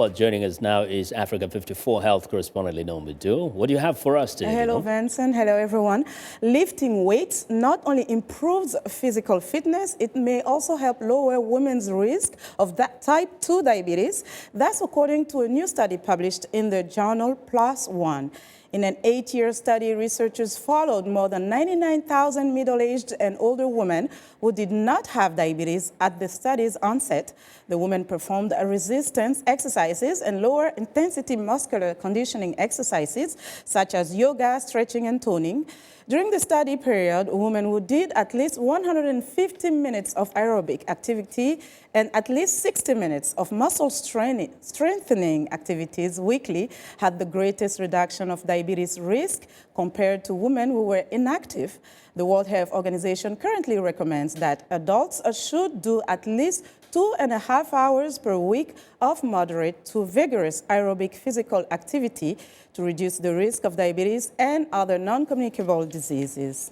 Well, joining us now is Africa 54 health correspondent Linord Moudou. What do you have for us today? Hello, Vincent. Hello, everyone. Lifting weights not only improves physical fitness, it may also help lower women's risk of type 2 diabetes. That's according to a new study published in the journal PLOS ONE. In an 8-year study, researchers followed more than 99,000 middle-aged and older women who did not have diabetes at the study's onset. The women performed resistance exercises and lower intensity muscular conditioning exercises such as yoga, stretching, and toning. During the study period, women who did at least 150 minutes of aerobic activity and at least 60 minutes of muscle strengthening activities weekly had the greatest reduction of diabetes risk compared to women who were inactive. The World Health Organization currently recommends that adults should do at least 2.5 hours per week of moderate to vigorous aerobic physical activity to reduce the risk of diabetes and other non-communicable diseases.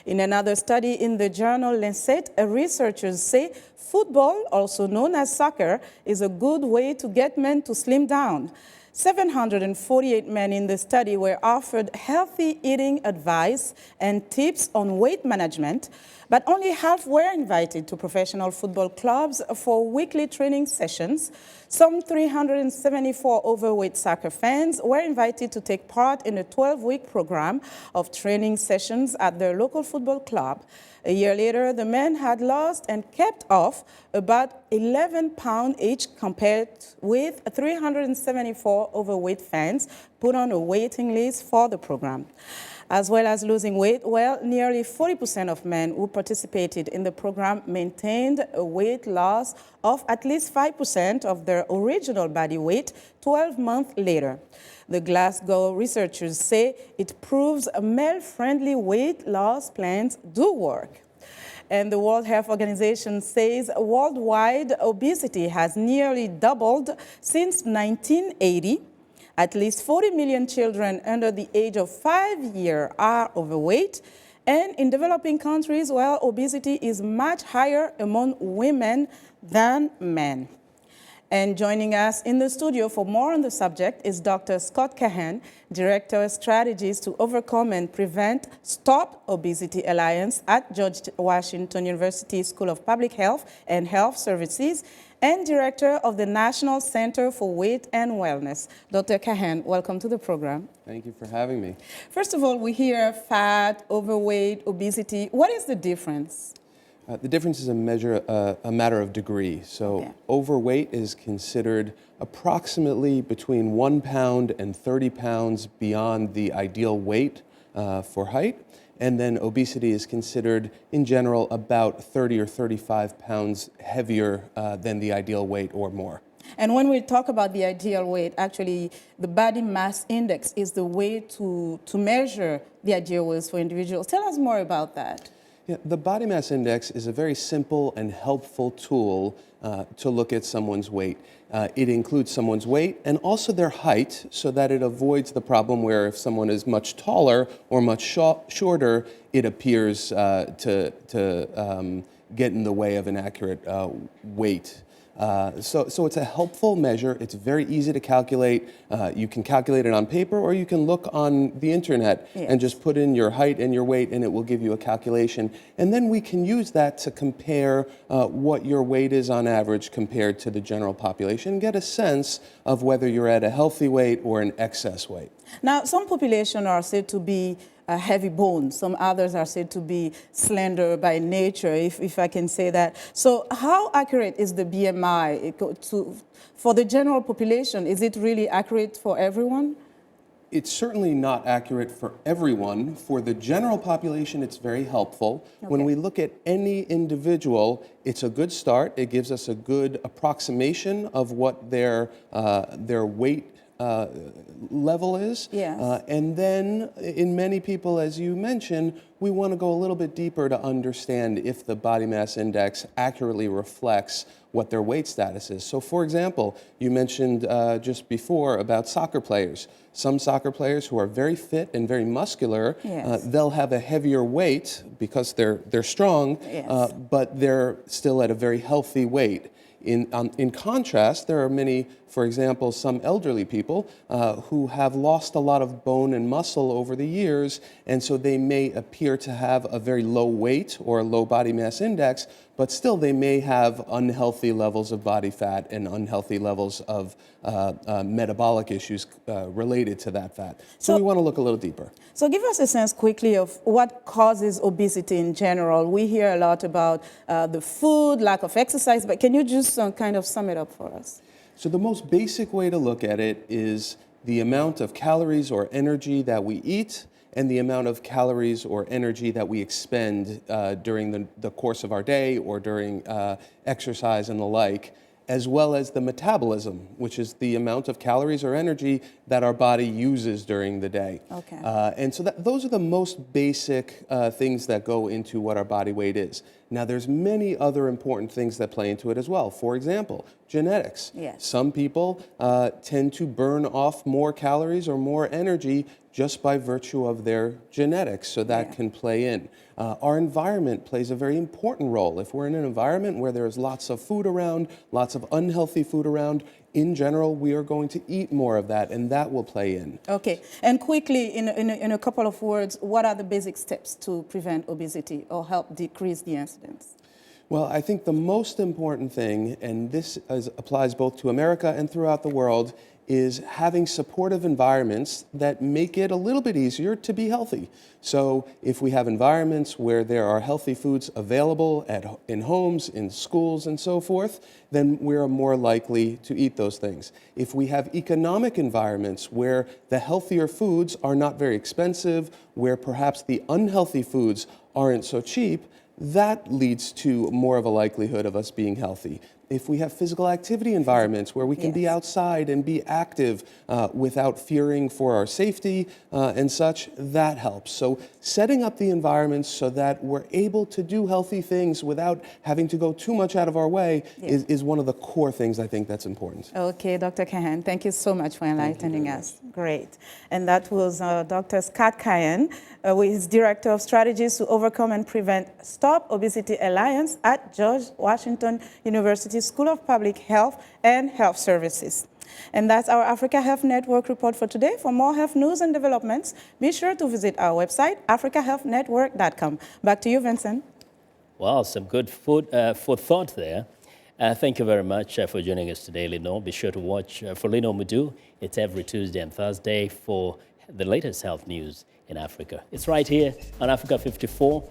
In another study in the journal Lancet, researchers say football, also known as soccer, is a good way to get men to slim down. 748 men in the study were offered healthy eating advice and tips on weight management, but only half were invited to professional football clubs for weekly training sessions. Some 374 overweight soccer fans were invited to take part in a 12-week program of training sessions at their local football club. A year later, the men had lost and kept off about 11 pounds each compared with 374 overweight fans put on a waiting list for the program. As well as losing weight, well, nearly 40% of men who participated in the program maintained a weight loss of at least 5% of their original body weight 12 months later. The Glasgow researchers say it proves male-friendly weight loss plans do work. And the World Health Organization says worldwide obesity has nearly doubled since 1980. At least 40 million children under the age of 5 years are overweight. And in developing countries, well, obesity is much higher among women than men. And joining us in the studio for more on the subject is Dr. Scott Kahan, Director of Strategies to Overcome and Prevent Stop Obesity Alliance at George Washington University School of Public Health and Health Services, and Director of the National Center for Weight and Wellness. Dr. Kahan, welcome to the program. Thank you for having me. First of all, we hear fat, overweight, obesity. What is the difference? The difference is a matter of degree. So overweight is considered approximately between 1 pound and 30 pounds beyond the ideal weight for height. And then obesity is considered, in general, about 30 or 35 pounds heavier than the ideal weight or more. And when we talk about the ideal weight, actually, the body mass index is the way to measure the ideal weight for individuals. Tell us more about that. Yeah, the body mass index is a very simple and helpful tool to look at someone's weight. It includes someone's weight and also their height so that it avoids the problem where if someone is much taller or much shorter, it appears to get in the way of an accurate weight. So it's a helpful measure. It's very easy to calculate. You can calculate it on paper or you can look on the internet and just put in your height and your weight and it will give you a calculation. And then we can use that to compare what your weight is on average compared to the general population and get a sense of whether you're at a healthy weight or an excess weight. Now, some populations are said to be heavy bones. Some others are said to be slender by nature, if I can say that. So how accurate is the BMI for the general population? Is it really accurate for everyone? It's certainly not accurate for everyone. For the general population, it's very helpful. Okay. When we look at any individual, it's a good start. It gives us a good approximation of what their weight level is. Yes. And then in many people, as you mentioned, we want to go a little bit deeper to understand if the body mass index accurately reflects what their weight status is. So for example, you mentioned just before about soccer players. Some soccer players who are very fit and very muscular, they'll have a heavier weight because they're strong, but they're still at a very healthy weight. In contrast, there are many, for example, some elderly people who have lost a lot of bone and muscle over the years, and so they may appear to have a very low weight or a low body mass index, but still they may have unhealthy levels of body fat and unhealthy levels of metabolic issues related to that fat. So we want to look a little deeper. So give us a sense quickly of what causes obesity in general. We hear a lot about the food, lack of exercise, but can you just kind of sum it up for us? So the most basic way to look at it is the amount of calories or energy that we eat and the amount of calories or energy that we expend during the course of our day or during exercise and the like, as well as the metabolism, which is the amount of calories or energy that our body uses during the day. Okay. And so those are the most basic things that go into what our body weight is. Now, there's many other important things that play into it as well. For example, genetics. Yes. Some people tend to burn off more calories or more energy just by virtue of their genetics, so that can play in. Our environment plays a very important role. If we're in an environment where there's lots of food around, lots of unhealthy food around, in general, we are going to eat more of that, and that will play in. Okay, and quickly, in a couple of words, what are the basic steps to prevent obesity or help decrease the incidence? Well, I think the most important thing, and this applies both to America and throughout the world, is having supportive environments that make it a little bit easier to be healthy. So if we have environments where there are healthy foods available in homes, in schools, and so forth, then we're more likely to eat those things. If we have economic environments where the healthier foods are not very expensive, where perhaps the unhealthy foods aren't so cheap, that leads to more of a likelihood of us being healthy. If we have physical activity environments where we can be outside and be active without fearing for our safety and such, that helps. So setting up the environments so that we're able to do healthy things without having to go too much out of our way is one of the core things I think that's important. Okay, Dr. Kahan, thank you so much for enlightening us. Great. And that was Dr. Scott Kahan, who is Director of Strategies to Overcome and Prevent Stop Obesity Alliance at George Washington University School of Public Health and Health Services. And that's our Africa Health Network report for today. For more health news and developments, be sure to visit our website, africahealthnetwork.com. Back to you, Vincent. Well, some good food for thought there. Thank you very much for joining us today, Linord. Be sure to watch for Linord Moudou. It's every Tuesday and Thursday for the latest health news in Africa. It's right here on Africa 54.